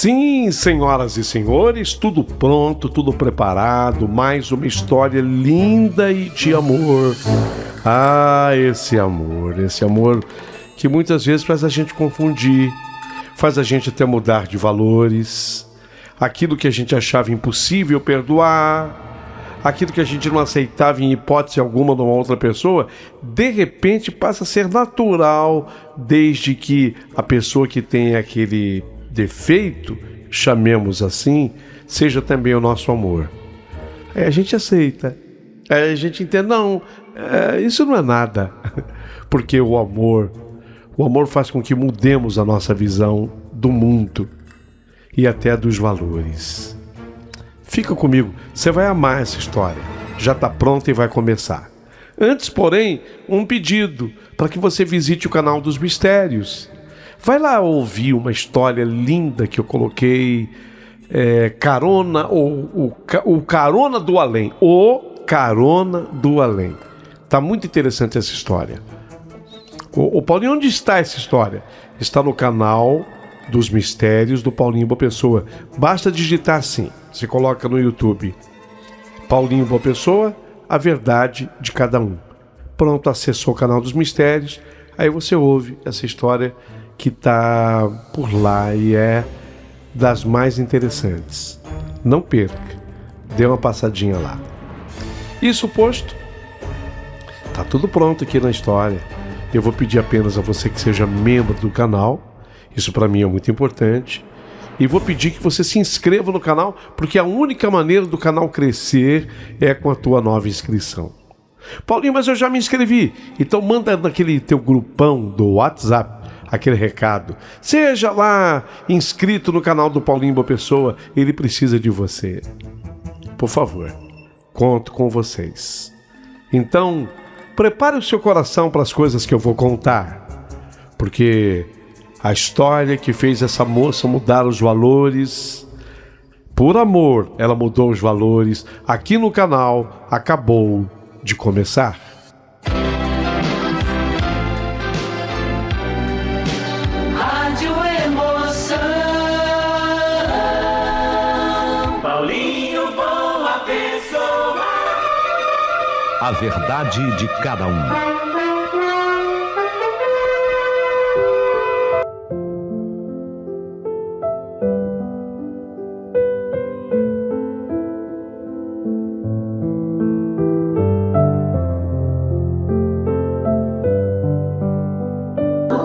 Sim, senhoras e senhores, tudo pronto, tudo preparado, mais uma história linda e de amor. Ah, esse amor que muitas vezes faz a gente confundir, faz a gente até mudar de valores, aquilo que a gente achava impossível perdoar, aquilo que a gente não aceitava em hipótese alguma de uma outra pessoa, de repente passa a ser natural, desde que a pessoa que tem aquele defeito, chamemos assim, seja também o nosso amor. Aí a gente aceita, aí a gente entende, não, isso não é nada, porque o amor faz com que mudemos a nossa visão do mundo e até dos valores. Fica comigo, você vai amar essa história. Já está pronta e vai começar. Antes, porém, um pedido para que você visite o canal dos Mistérios. Vai lá ouvir uma história linda que eu coloquei, Carona, o Carona do Além. O Carona do Além. Tá muito interessante essa história. O Paulinho, onde está essa história? Está no canal dos Mistérios do Paulinho Boa Pessoa. Basta digitar assim. Você coloca no YouTube Paulinho Boa Pessoa, a verdade de cada um. Pronto, acessou o canal dos Mistérios. Aí você ouve essa história que está por lá e é das mais interessantes. Não perca, dê uma passadinha lá. Isso posto, tá tudo pronto aqui na história. Eu vou pedir apenas a você que seja membro do canal, isso para mim é muito importante, e vou pedir que você se inscreva no canal, porque a única maneira do canal crescer é com a tua nova inscrição. Paulinho, mas eu já me inscrevi. Então manda naquele teu grupão do WhatsApp aquele recado. Seja lá inscrito no canal do Paulinho Boa Pessoa, ele precisa de você. Por favor, conto com vocês. Então, prepare o seu coração para as coisas que eu vou contar, porque a história que fez essa moça mudar os valores, por amor, ela mudou os valores, aqui no canal acabou de começar. Rádio Emoção, Paulinho Boa Pessoa. A verdade de cada um.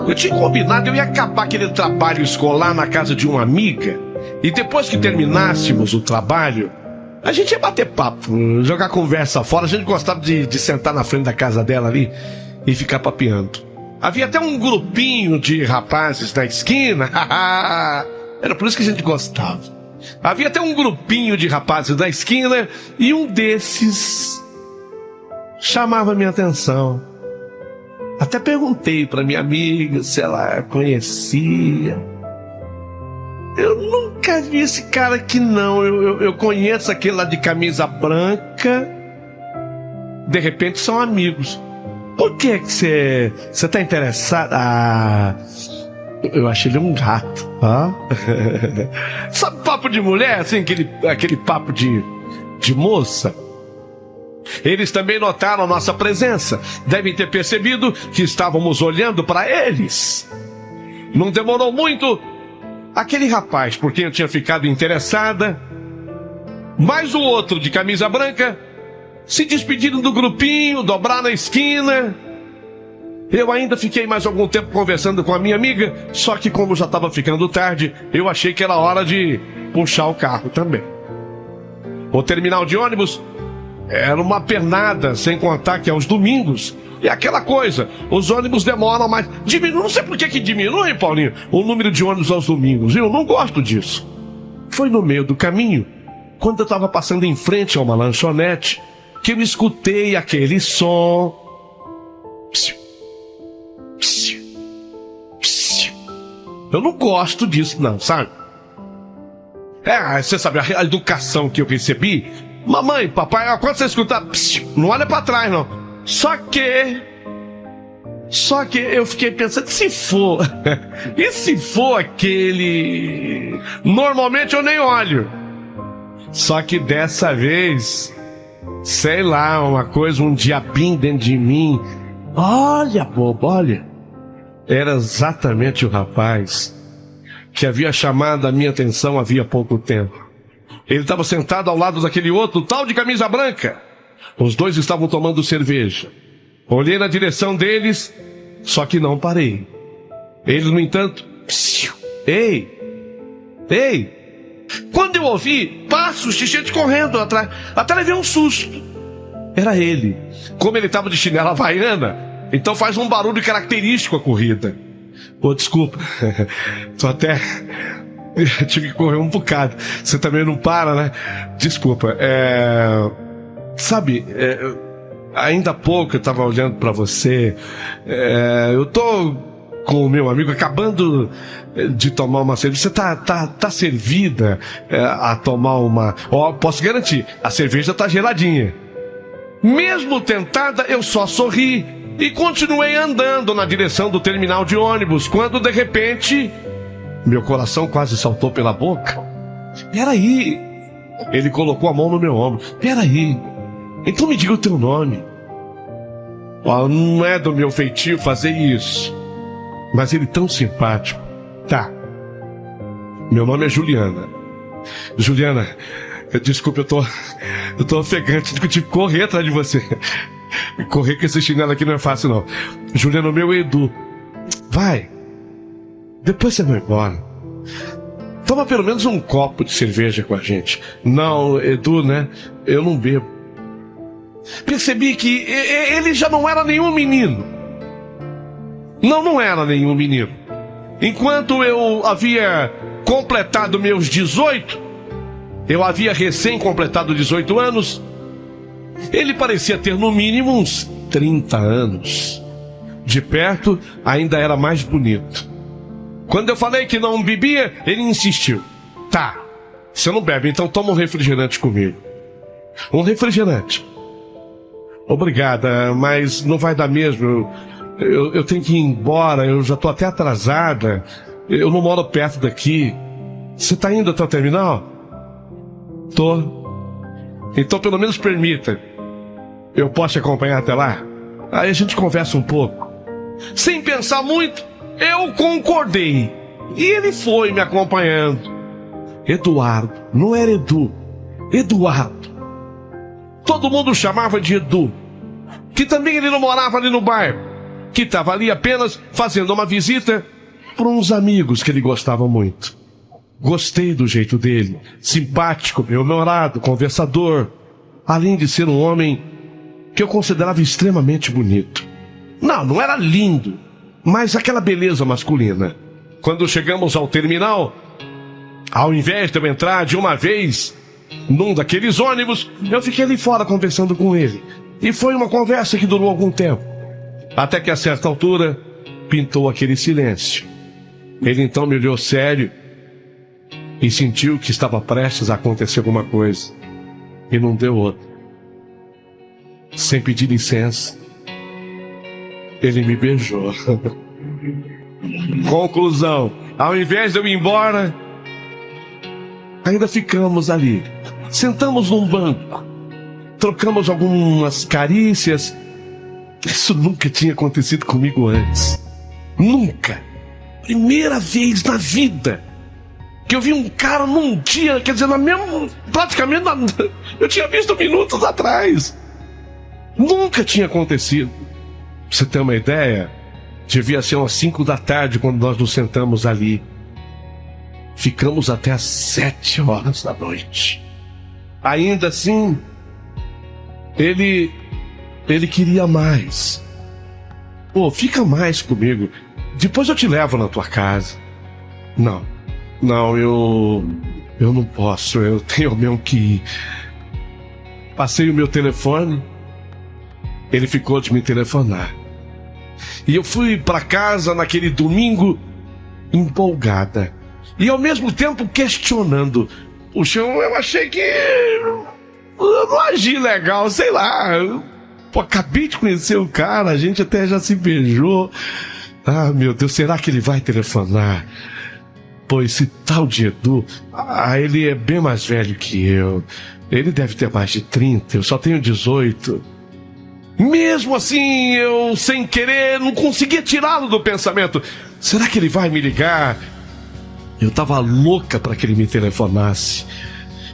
Eu tinha combinado, eu ia acabar aquele trabalho escolar na casa de uma amiga, e depois que terminássemos o trabalho, a gente ia bater papo, jogar conversa fora. A gente gostava de sentar na frente da casa dela ali e ficar papeando. Havia até um grupinho de rapazes na esquina, era por isso que a gente gostava. Havia até um grupinho de rapazes na esquina, e um desses chamava minha atenção. Até perguntei para minha amiga se ela conhecia. Eu nunca vi esse cara aqui não. Eu conheço aquele lá de camisa branca. De repente são amigos. Por que você tá interessado? Eu achei ele um gato. Sabe papo de mulher, assim, aquele papo de moça? Eles também notaram a nossa presença. Devem ter percebido que estávamos olhando para eles. Não demorou muito, aquele rapaz por quem eu tinha ficado interessada, mais o outro de camisa branca, se despediram do grupinho, dobraram na esquina. Eu ainda fiquei mais algum tempo conversando com a minha amiga, só que como já estava ficando tarde, eu achei que era hora de puxar o carro também. O terminal de ônibus era uma pernada, sem contar que aos domingos, e aquela coisa, os ônibus demoram mais. Não sei por que diminui, Paulinho, o número de ônibus aos domingos. Eu não gosto disso. Foi no meio do caminho, quando eu estava passando em frente a uma lanchonete, que eu escutei aquele som. Psiu, psiu, psiu. Eu não gosto disso não, sabe? Você sabe, a educação que eu recebi. Mamãe, papai, quando você escutar, não olha pra trás não. Só que Só que eu fiquei pensando, e se for aquele... Normalmente eu nem olho. Só que dessa vez, sei lá, uma coisa, um diabinho dentro de mim. Olha, bobo, olha. Era exatamente o rapaz que havia chamado a minha atenção havia pouco tempo. Ele estava sentado ao lado daquele outro, tal de camisa branca. Os dois estavam tomando cerveja. Olhei na direção deles, só que não parei. Eles, no entanto... Ei! Quando eu ouvi, passos de gente correndo atrás. Até levei um susto. Era ele. Como ele estava de chinela havaiana, então faz um barulho característico a corrida. Desculpa. Tô até... tive que correr um bocado. Você também não para, né? Desculpa. Sabe, ainda há pouco eu estava olhando para você. Eu tô com o meu amigo acabando de tomar uma cerveja. Você tá servida a tomar uma... Posso garantir, a cerveja tá geladinha. Mesmo tentada, eu só sorri e continuei andando na direção do terminal de ônibus, quando de repente meu coração quase saltou pela boca. Peraí. Ele colocou a mão no meu ombro. Peraí. Então me diga o teu nome. Não é do meu feitio fazer isso, mas ele tão simpático. Tá. Meu nome é Juliana. Juliana, desculpa, eu tô ofegante de que eu tive que correr atrás de você. Correr com esse chinelo aqui não é fácil, não. Juliana, o meu é Edu. Vai. Depois você vai embora. Toma pelo menos um copo de cerveja com a gente. Não, Edu, né? Eu não bebo. Percebi que ele já não era nenhum menino. Não era nenhum menino. Enquanto eu havia completado meus 18, eu havia recém completado 18 anos, ele parecia ter no mínimo uns 30 anos. De perto, ainda era mais bonito. Quando eu falei que não bebia, ele insistiu. Tá, você não bebe, então toma um refrigerante comigo. Um refrigerante. Obrigada, mas não vai dar mesmo. Eu tenho que ir embora, eu já tô até atrasada. Eu não moro perto daqui. Você tá indo até o terminal? Tô. Então pelo menos permita. Eu posso te acompanhar até lá? Aí a gente conversa um pouco. Sem pensar muito, eu concordei. E ele foi me acompanhando. Eduardo, não era Edu. Eduardo. Todo mundo chamava de Edu. Que também ele não morava ali no bairro. Que estava ali apenas fazendo uma visita para uns amigos que ele gostava muito. Gostei do jeito dele. Simpático, bem-humorado, conversador. Além de ser um homem que eu considerava extremamente bonito. Não era lindo, mas aquela beleza masculina. Quando chegamos ao terminal, ao invés de eu entrar de uma vez num daqueles ônibus, eu fiquei ali fora conversando com ele. E foi uma conversa que durou algum tempo. Até que a certa altura, pintou aquele silêncio. Ele então me olhou sério e sentiu que estava prestes a acontecer alguma coisa. E não deu outra. Sem pedir licença, ele me beijou. Conclusão, ao invés de eu ir embora, ainda ficamos ali. Sentamos num banco, trocamos algumas carícias. Isso nunca tinha acontecido comigo antes. Nunca. Primeira vez na vida que eu vi um cara num dia, quer dizer, praticamente eu tinha visto minutos atrás. Nunca tinha acontecido. Pra você ter uma ideia, devia ser umas 5 da tarde quando nós nos sentamos ali. Ficamos até às 7 horas da noite. Ainda assim, ele queria mais. Fica mais comigo. Depois eu te levo na tua casa. Não, eu não posso. Eu tenho mesmo que ir. Passei o meu telefone. Ele ficou de me telefonar. E eu fui para casa naquele domingo empolgada. E ao mesmo tempo questionando. Puxa, eu achei que eu não agi legal, sei lá. Pô, acabei de conhecer o cara, a gente até já se beijou. Ah, meu Deus, será que ele vai telefonar? Pô, esse tal de Edu, ele é bem mais velho que eu. Ele deve ter mais de 30, eu só tenho 18. Mesmo assim, eu, sem querer, não conseguia tirá-lo do pensamento. Será que ele vai me ligar? Eu tava louca para que ele me telefonasse.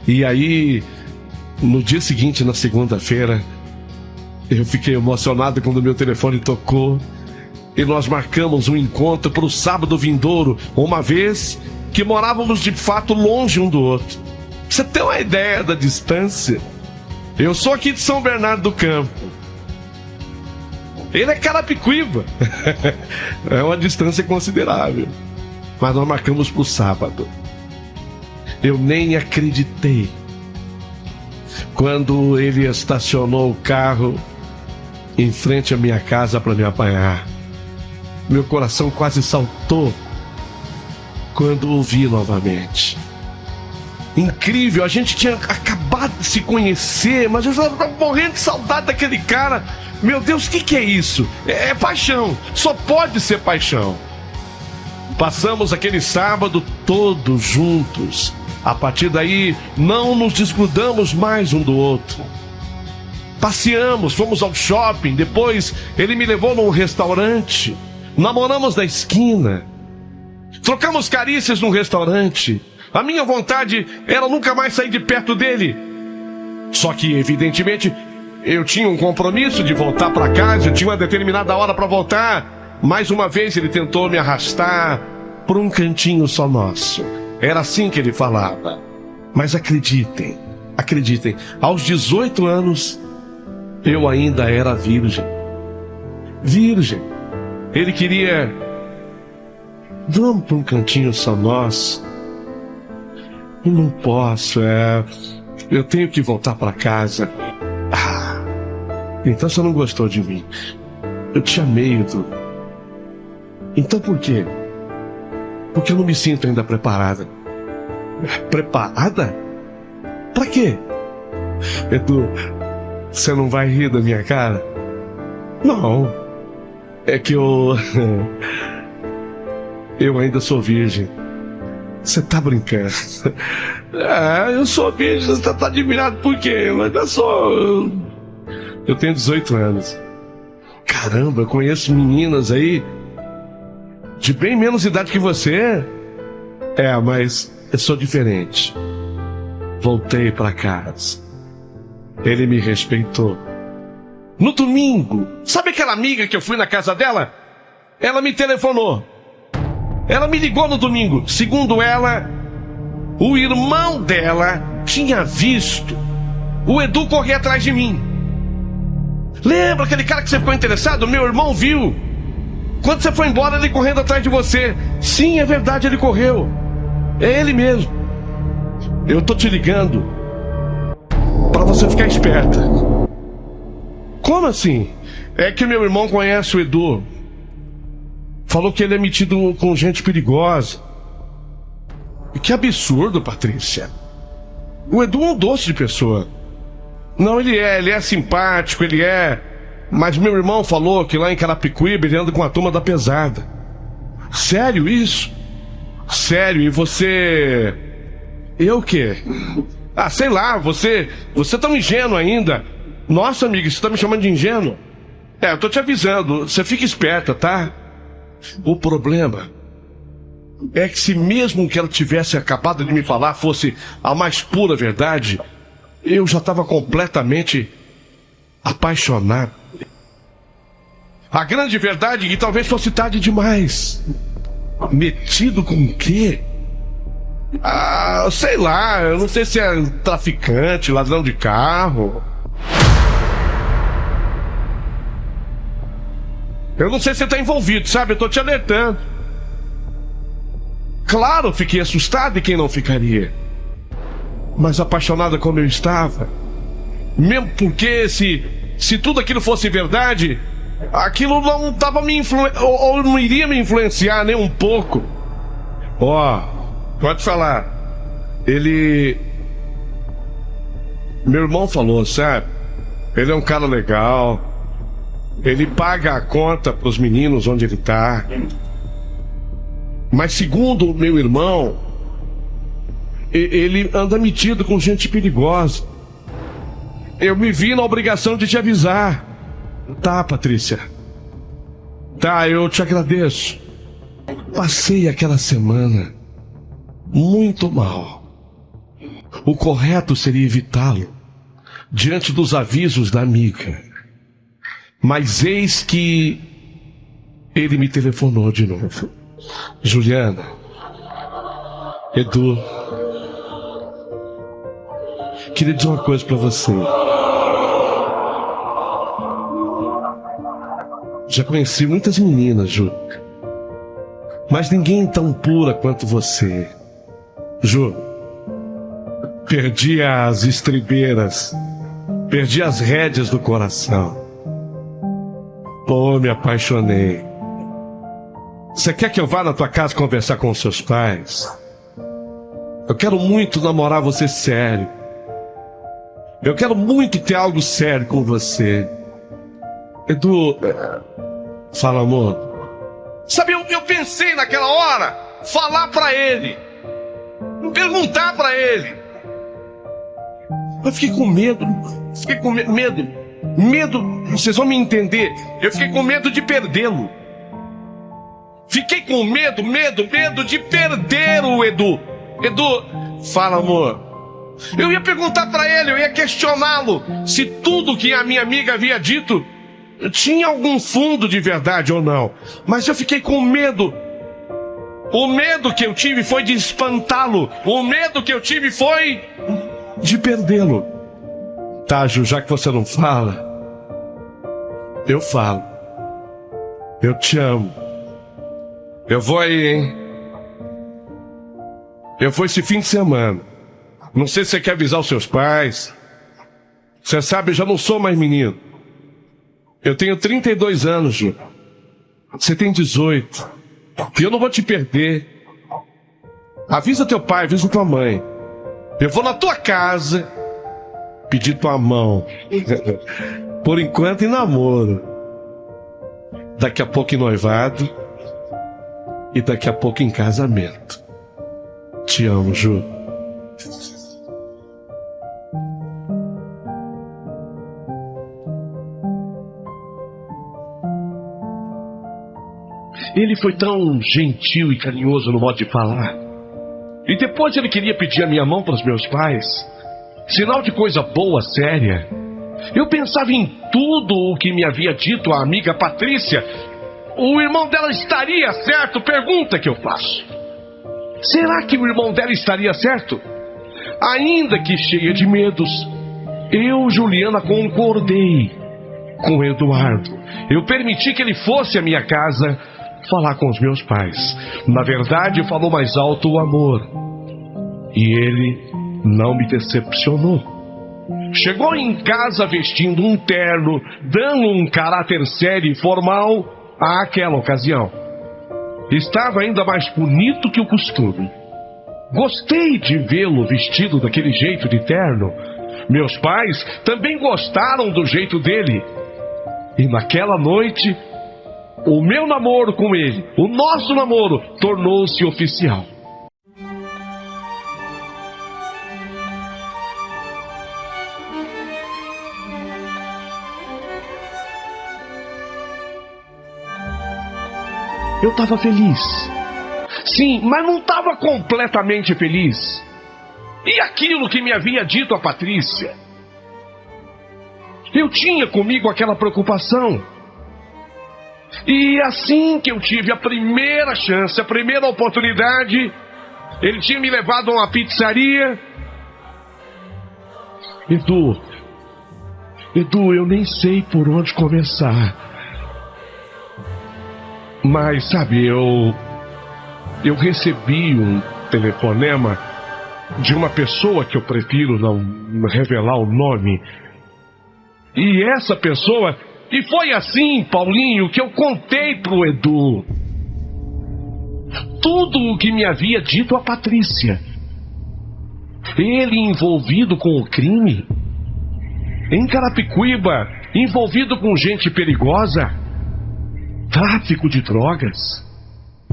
E aí, no dia seguinte, na segunda-feira, eu fiquei emocionado quando meu telefone tocou. E nós marcamos um encontro para o sábado vindouro, uma vez que morávamos de fato longe um do outro. Pra você ter uma ideia da distância, eu sou aqui de São Bernardo do Campo. Ele é Carapicuíba. É uma distância considerável. Mas nós marcamos para o sábado. Eu nem acreditei quando ele estacionou o carro em frente à minha casa para me apanhar. Meu coração quase saltou quando o vi novamente. Incrível, a gente tinha acabado de se conhecer, mas eu já estava morrendo de saudade daquele cara. Meu Deus, o que é isso? É paixão, só pode ser paixão. Passamos aquele sábado todos juntos. A partir daí, não nos desgrudamos mais um do outro. Passeamos, fomos ao shopping, depois ele me levou num restaurante. Namoramos na esquina. Trocamos carícias num restaurante. A minha vontade era nunca mais sair de perto dele. Só que, evidentemente, eu tinha um compromisso de voltar para casa. Eu tinha uma determinada hora para voltar. Mais uma vez ele tentou me arrastar por um cantinho só nosso. Era assim que ele falava. Mas acreditem, aos 18 anos, eu ainda era virgem. Virgem. Ele queria... Vamos para um cantinho só nosso. Eu não posso, eu tenho que voltar para casa. Então você não gostou de mim. Eu te amei, Edu. Então por quê? Porque eu não me sinto ainda preparada. Preparada? Pra quê? Edu, você não vai rir da minha cara? Não. É que eu ainda sou virgem. Você tá brincando? Eu sou virgem, você tá admirado por quê? Mas eu sou... Eu tenho 18 anos. Caramba, eu conheço meninas aí de bem menos idade que você. Mas eu sou diferente. Voltei pra casa. Ele me respeitou. No domingo, sabe aquela amiga que eu fui na casa dela? Ela me telefonou. Ela me ligou no domingo. Segundo ela, o irmão dela tinha visto o Edu correr atrás de mim. Lembra aquele cara que você ficou interessado? Meu irmão viu. Quando você foi embora, ele correndo atrás de você. Sim, é verdade, ele correu. É ele mesmo. Eu tô te ligando pra você ficar esperta. Como assim? É que meu irmão conhece o Edu. Falou que ele é metido com gente perigosa. Que absurdo, Patrícia. O Edu é um doce de pessoa. Não, ele é simpático, ele é. Mas meu irmão falou que lá em Carapicuíba ele anda com a turma da pesada. Sério isso? Sério, e você... Eu o quê? Sei lá, você tá um ingênuo ainda. Nossa, amiga, você tá me chamando de ingênuo? Eu tô te avisando, você fica esperta, tá? O problema é que se mesmo que ela tivesse acabado de me falar fosse a mais pura verdade, eu já estava completamente apaixonado. A grande verdade é que talvez fosse tarde demais. Metido com o quê? Sei lá, eu não sei se é traficante, ladrão de carro. Eu não sei se você tá envolvido, sabe? Eu tô te alertando. Claro, fiquei assustado, e quem não ficaria? Mas apaixonada como eu estava, mesmo porque se tudo aquilo fosse verdade, aquilo não tava ou não iria me influenciar nem um pouco. Pode falar. Meu irmão falou, sabe? Ele é um cara legal. Ele paga a conta pros meninos onde ele tá. Mas segundo o meu irmão, ele anda metido com gente perigosa. Eu me vi na obrigação de te avisar. Tá, Patrícia? Tá, eu te agradeço. Passei aquela semana muito mal. O correto seria evitá-lo diante dos avisos da amiga. Mas eis que ele me telefonou de novo. Juliana, Edu, queria dizer uma coisa pra você. Já conheci muitas meninas, Ju, mas ninguém tão pura quanto você. Ju, perdi as estribeiras, perdi as rédeas do coração. Pô, me apaixonei. Você quer que eu vá na tua casa conversar com os seus pais? Eu quero muito namorar você sério. Eu quero muito ter algo sério com você. Edu, fala, amor. Sabe, eu pensei naquela hora falar pra ele, perguntar pra ele. Eu fiquei com medo. Medo, vocês vão me entender. Eu fiquei com medo de perdê-lo. Fiquei com medo de perder o Edu. Edu, fala, amor. Eu ia perguntar pra ele, eu ia questioná-lo se tudo que a minha amiga havia dito tinha algum fundo de verdade ou não. Mas eu fiquei com medo. O medo que eu tive foi de espantá-lo. O medo que eu tive foi de perdê-lo. Tá, Ju, já que você não fala, eu falo. Eu te amo. Eu vou aí, hein? Eu vou esse fim de semana. Não sei se você quer avisar os seus pais. Você sabe, eu já não sou mais menino. Eu tenho 32 anos, Ju. Você tem 18. E eu não vou te perder. Avisa teu pai, avisa tua mãe. Eu vou na tua casa pedir tua mão. Por enquanto em namoro. Daqui a pouco em noivado. E daqui a pouco em casamento. Te amo, Ju. Ele foi tão gentil e carinhoso no modo de falar. E depois ele queria pedir a minha mão para os meus pais. Sinal de coisa boa, séria. Eu pensava em tudo o que me havia dito a amiga Patrícia. O irmão dela estaria certo? Pergunta que eu faço. Será que o irmão dela estaria certo? Ainda que cheia de medos, eu, Juliana, concordei com Eduardo. Eu permiti que ele fosse à minha casa falar com os meus pais. Na verdade, falou mais alto o amor. E ele não me decepcionou. Chegou em casa vestindo um terno, dando um caráter sério e formal àquela ocasião. Estava ainda mais bonito que o costume. Gostei de vê-lo vestido daquele jeito de terno. Meus pais também gostaram do jeito dele. E naquela noite, o meu namoro com ele, o nosso namoro, tornou-se oficial. Eu estava feliz. Sim, mas não estava completamente feliz. E aquilo que me havia dito a Patrícia? Eu tinha comigo aquela preocupação. E assim que eu tive a primeira chance, a primeira oportunidade, ele tinha me levado a uma pizzaria. Edu, eu nem sei por onde começar. Mas, sabe, eu recebi um telefonema de uma pessoa que eu prefiro não revelar o nome. E essa pessoa... E foi assim, Paulinho, que eu contei pro Edu tudo o que me havia dito a Patrícia. Ele envolvido com o crime. Em Carapicuíba, envolvido com gente perigosa, tráfico de drogas,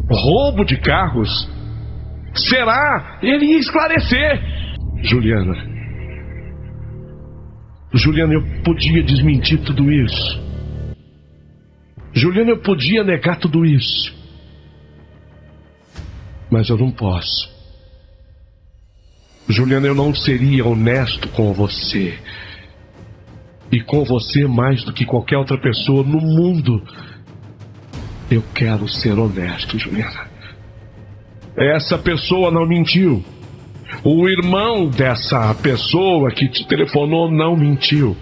roubo de carros. Será? Ele ia esclarecer. Juliana, eu podia desmentir tudo isso. Juliana, eu podia negar tudo isso. Mas eu não posso. Juliana, eu não seria honesto com você. E com você mais do que qualquer outra pessoa no mundo. Eu quero ser honesto, Juliana. Essa pessoa não mentiu. O irmão dessa pessoa que te telefonou não mentiu.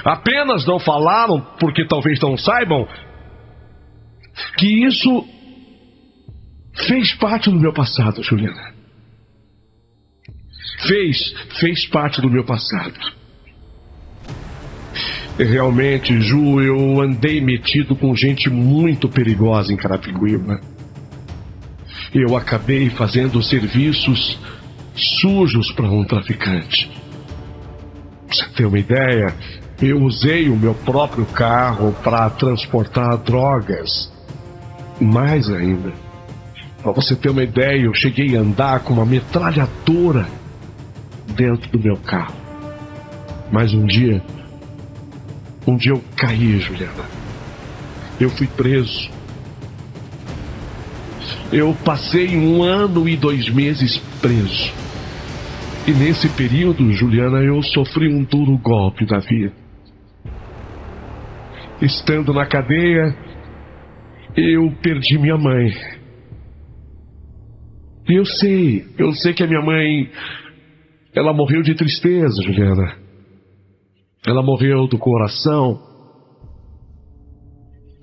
Apenas não falaram, porque talvez não saibam, que isso fez parte do meu passado, Juliana. Fez parte do meu passado. E realmente, Ju, eu andei metido com gente muito perigosa em Carapicuíba. Eu acabei fazendo serviços sujos para um traficante. Pra você ter uma ideia, eu usei o meu próprio carro para transportar drogas. Mais ainda, para você ter uma ideia, eu cheguei a andar com uma metralhadora dentro do meu carro. Mas um dia eu caí, Juliana. Eu fui preso. Eu passei 1 ano e 2 meses preso. E nesse período, Juliana, eu sofri um duro golpe da vida. Estando na cadeia, eu perdi minha mãe. E eu sei que a minha mãe, ela morreu de tristeza, Juliana. Ela morreu do coração.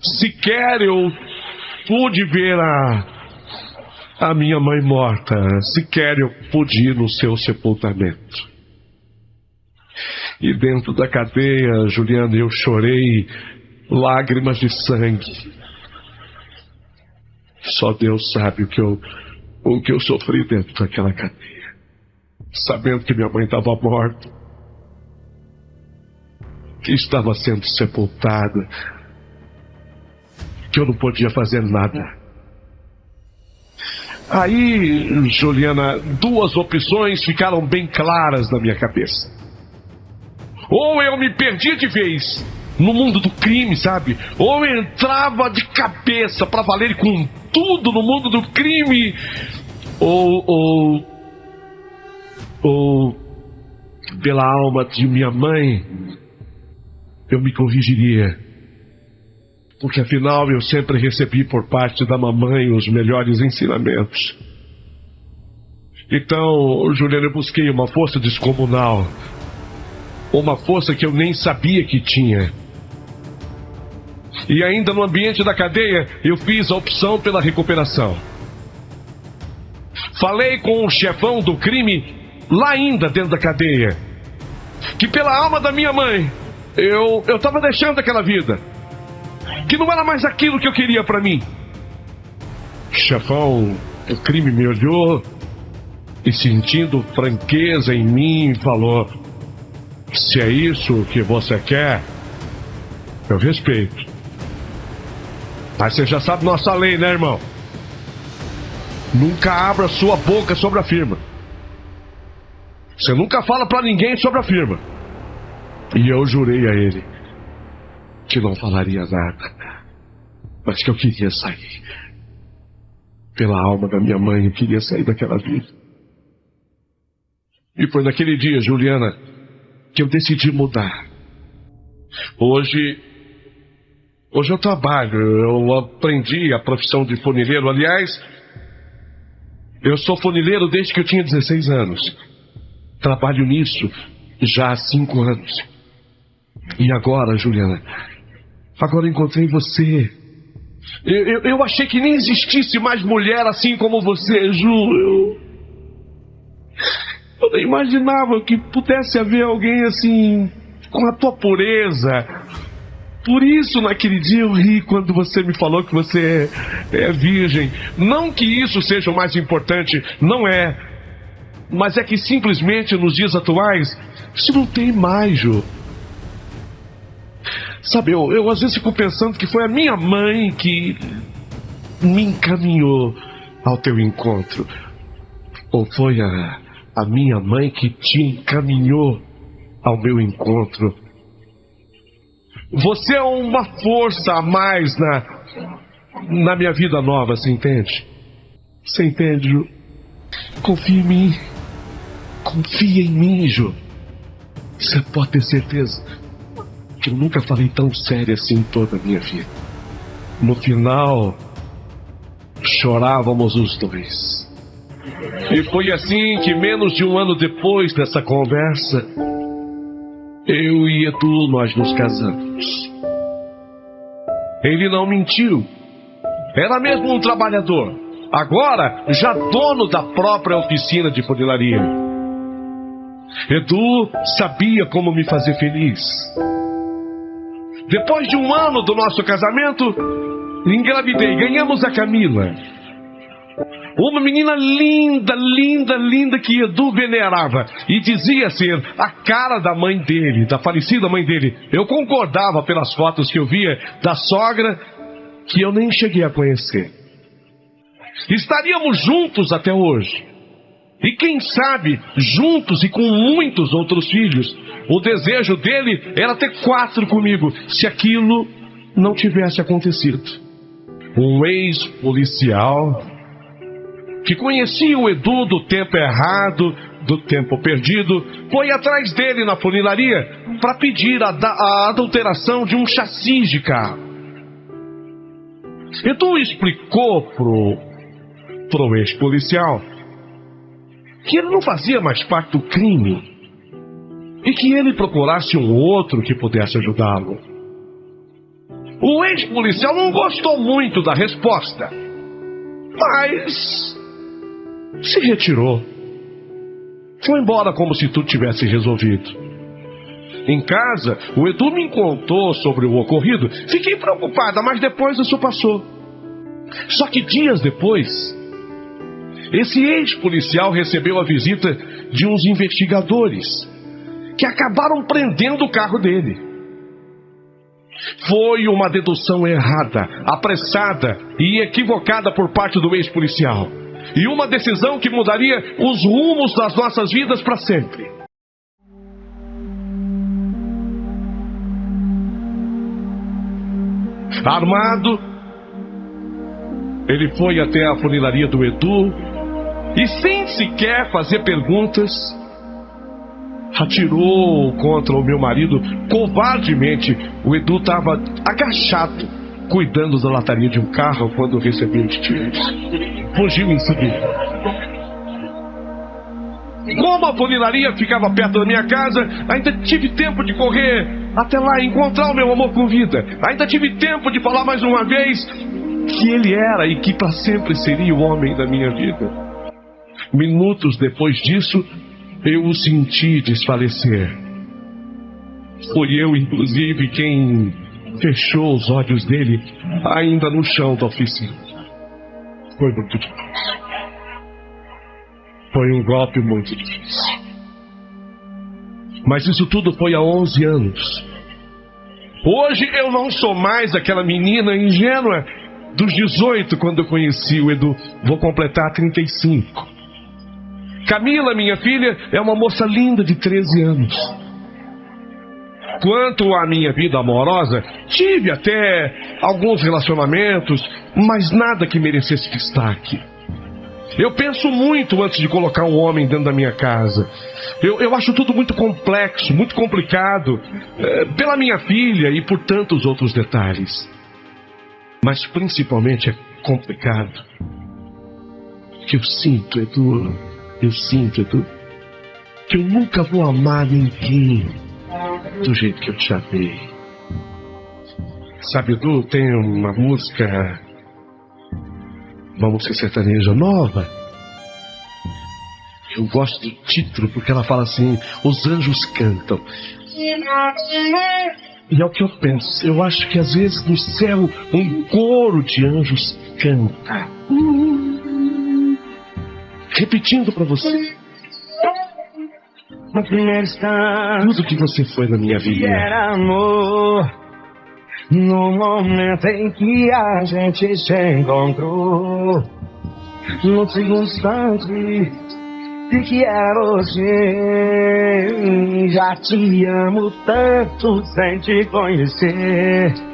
Sequer eu pude ver a minha mãe morta. Sequer eu pude ir no seu sepultamento. E dentro da cadeia, Juliana, eu chorei lágrimas de sangue. Só Deus sabe o que eu sofri dentro daquela cadeia. Sabendo que minha mãe estava morta, que estava sendo sepultada, que eu não podia fazer nada. Aí, Juliana, 2 opções ficaram bem claras na minha cabeça. Ou eu me perdi de vez no mundo do crime, sabe? Ou eu entrava de cabeça pra valer com tudo no mundo do crime, ou pela alma de minha mãe, eu me corrigiria. Porque afinal eu sempre recebi por parte da mamãe os melhores ensinamentos. Então, Juliana, eu busquei uma força descomunal. Uma força que eu nem sabia que tinha. E ainda no ambiente da cadeia, eu fiz a opção pela recuperação. Falei com o chefão do crime, lá ainda dentro da cadeia, que pela alma da minha mãe, eu estava deixando aquela vida, que não era mais aquilo que eu queria para mim. O chefão do crime me olhou e, sentindo franqueza em mim, falou: se é isso que você quer, eu respeito. Mas você já sabe nossa lei, né, irmão? Nunca abra sua boca sobre a firma. Você nunca fala pra ninguém sobre a firma. E eu jurei a ele que não falaria nada, mas que eu queria sair. Pela alma da minha mãe, eu queria sair daquela vida. E foi naquele dia, Juliana, que eu decidi mudar. Hoje eu trabalho, eu aprendi a profissão de funileiro. Aliás, eu sou funileiro desde que eu tinha 16 anos. Trabalho nisso já há 5 anos. E agora, Juliana, agora encontrei você. Eu achei que nem existisse mais mulher assim como você, Ju. Eu nem imaginava que pudesse haver alguém assim, com a tua pureza. Por isso, naquele dia eu ri quando você me falou que você é virgem. Não que isso seja o mais importante, não é. Mas é que simplesmente nos dias atuais, isso não tem mais, Ju. Sabe, eu às vezes fico pensando que foi a minha mãe que me encaminhou ao teu encontro. Ou foi a minha mãe que te encaminhou ao meu encontro. Você é uma força a mais na minha vida nova, você entende? Você entende, Ju? Confia em mim. Confia em mim, Ju. Você pode ter certeza que eu nunca falei tão sério assim em toda a minha vida. No final, chorávamos os dois. E foi assim que, menos de um ano depois dessa conversa, eu e Edu, nós nos casamos. Ele não mentiu. Era mesmo um trabalhador. Agora, já dono da própria oficina de funilaria. Edu sabia como me fazer feliz. Depois de um ano do nosso casamento, engravidei, ganhamos a Camila. Uma menina linda, linda, linda que Edu venerava e dizia ser a cara da mãe dele, da falecida mãe dele. Eu concordava pelas fotos que eu via da sogra, que eu nem cheguei a conhecer. Estaríamos juntos até hoje. E quem sabe, juntos e com muitos outros filhos. O desejo dele era ter 4 comigo, se aquilo não tivesse acontecido. Um ex-policial que conhecia o Edu do tempo errado, do tempo perdido, foi atrás dele na funilaria para pedir a adulteração de um chassi de carro. Edu explicou pro ex-policial que ele não fazia mais parte do crime e que ele procurasse um outro que pudesse ajudá-lo. O ex-policial não gostou muito da resposta, mas se retirou. Foi embora como se tudo tivesse resolvido. Em casa, o Edu me contou sobre o ocorrido. Fiquei preocupada, mas depois isso passou. Só que dias depois, esse ex-policial recebeu a visita de uns investigadores que acabaram prendendo o carro dele. Foi uma dedução errada, apressada e equivocada por parte do ex-policial. E uma decisão que mudaria os rumos das nossas vidas para sempre. Armado, ele foi até a funilaria do Edu e, sem sequer fazer perguntas, atirou contra o meu marido covardemente. O Edu estava agachado, cuidando da lataria de um carro quando recebeu os tiros. Fugiu em seguida. Como a funilaria ficava perto da minha casa, ainda tive tempo de correr até lá e encontrar o meu amor com vida. Ainda tive tempo de falar mais uma vez que ele era e que para sempre seria o homem da minha vida. Minutos depois disso, eu o senti desfalecer. Foi eu, inclusive, quem fechou os olhos dele ainda no chão da oficina. Foi muito difícil. Foi um golpe muito difícil. Mas isso tudo foi há 11 anos. Hoje eu não sou mais aquela menina ingênua dos 18 quando eu conheci o Edu. Vou completar 35. Camila, minha filha, é uma moça linda de 13 anos. Quanto à minha vida amorosa, tive até alguns relacionamentos, mas nada que merecesse destaque. Eu penso muito antes de colocar um homem dentro da minha casa. Eu acho tudo muito complexo, muito complicado, pela minha filha e por tantos outros detalhes. Mas principalmente é complicado que eu sinto, Edu, que eu nunca vou amar ninguém do jeito que eu te amei. Sabe, Edu, tem uma música sertaneja nova. Eu gosto do título porque ela fala assim: os anjos cantam. E é o que eu penso. Eu acho que às vezes no céu um coro de anjos canta. Repetindo pra você: no primeiro instante, tudo que você foi na minha vida. era amor. No momento em que a gente se encontrou, no segundo instante de que era você, já te amo tanto sem te conhecer.